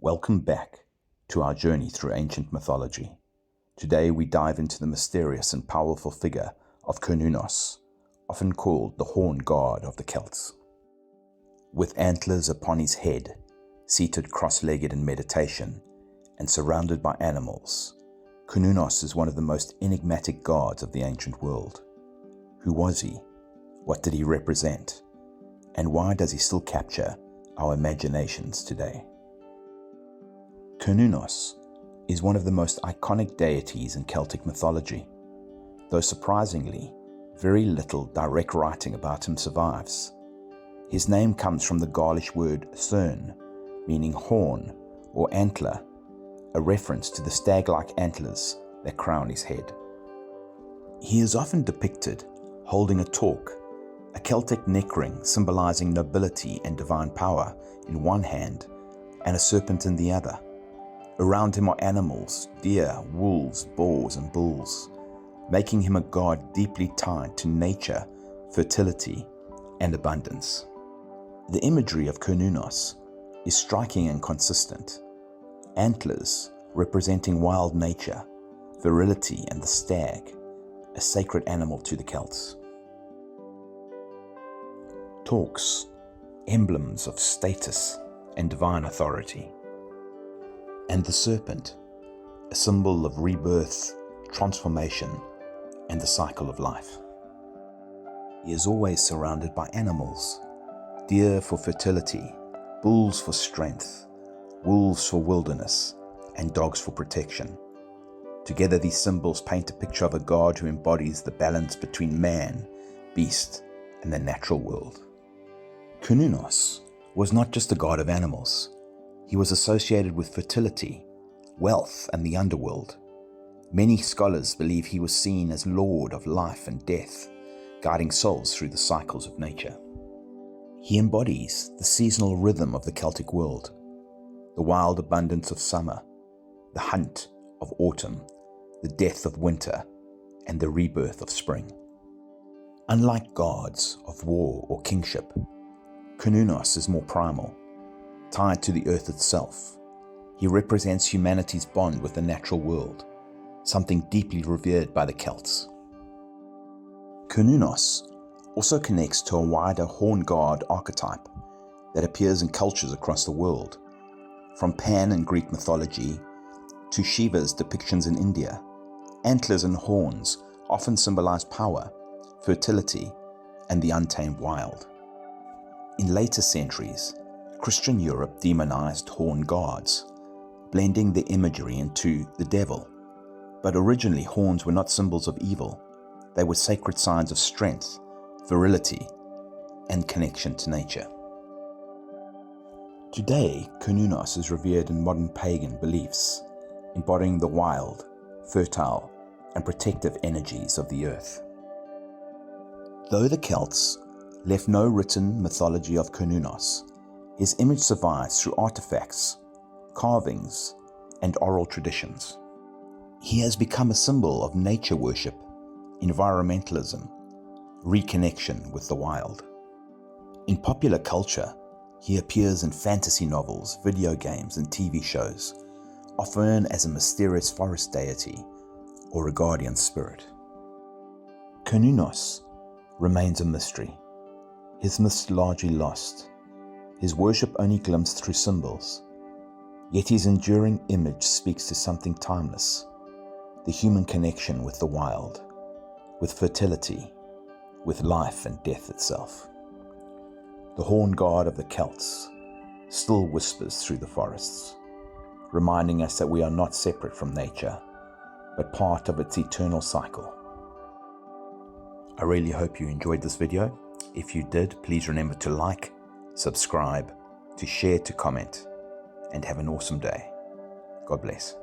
Welcome back to our journey through ancient mythology. Today we dive into the mysterious and powerful figure of Cernunnos, often called the horn god of the Celts. With antlers upon his head, seated cross-legged in meditation, and surrounded by animals, Cernunnos is one of the most enigmatic gods of the ancient world. Who was he? What did he represent? And why does he still capture our imaginations today? Cernunnos is one of the most iconic deities in Celtic mythology, though surprisingly, very little direct writing about him survives. His name comes from the Gaulish word cern, meaning horn or antler, a reference to the stag-like antlers that crown his head. He is often depicted holding a torque, a Celtic neck ring symbolizing nobility and divine power in one hand, and a serpent in the other. Around him are animals, deer, wolves, boars, and bulls, making him a god deeply tied to nature, fertility, and abundance. The imagery of Cernunnos is striking and consistent. Antlers representing wild nature, virility, and the stag, a sacred animal to the Celts. Torques, emblems of status and divine authority. And the serpent, a symbol of rebirth, transformation, and the cycle of life. He is always surrounded by animals, deer for fertility, bulls for strength, wolves for wilderness, and dogs for protection. Together these symbols paint a picture of a god who embodies the balance between man, beast, and the natural world. Cernunnos was not just a god of animals. He was associated with fertility, wealth, and the underworld. Many scholars believe he was seen as lord of life and death, guiding souls through the cycles of nature. He embodies the seasonal rhythm of the Celtic world, the wild abundance of summer, the hunt of autumn, the death of winter, and the rebirth of spring. Unlike gods of war or kingship, Cernunnos is more primal, tied to the earth itself. He represents humanity's bond with the natural world, something deeply revered by the Celts. Cernunnos also connects to a wider horn god archetype that appears in cultures across the world, from Pan in Greek mythology to Shiva's depictions in India. Antlers and horns often symbolize power, fertility, and the untamed wild. In later centuries, Christian Europe demonized horn gods, blending the imagery into the devil. But originally horns were not symbols of evil. They were sacred signs of strength, virility, and connection to nature. Today, Cernunnos is revered in modern pagan beliefs, embodying the wild, fertile, and protective energies of the earth. Though the Celts left no written mythology of Cernunnos, his image survives through artifacts, carvings, and oral traditions. He has become a symbol of nature worship, environmentalism, reconnection with the wild. In popular culture, he appears in fantasy novels, video games, and TV shows, often as a mysterious forest deity or a guardian spirit. Cernunnos remains a mystery, his myths largely lost, his worship only glimpsed through symbols, yet his enduring image speaks to something timeless, the human connection with the wild, with fertility, with life and death itself. The horn god of the Celts still whispers through the forests, reminding us that we are not separate from nature, but part of its eternal cycle. I really hope you enjoyed this video. If you did, please remember to like, subscribe, to share, to comment, and have an awesome day. God bless.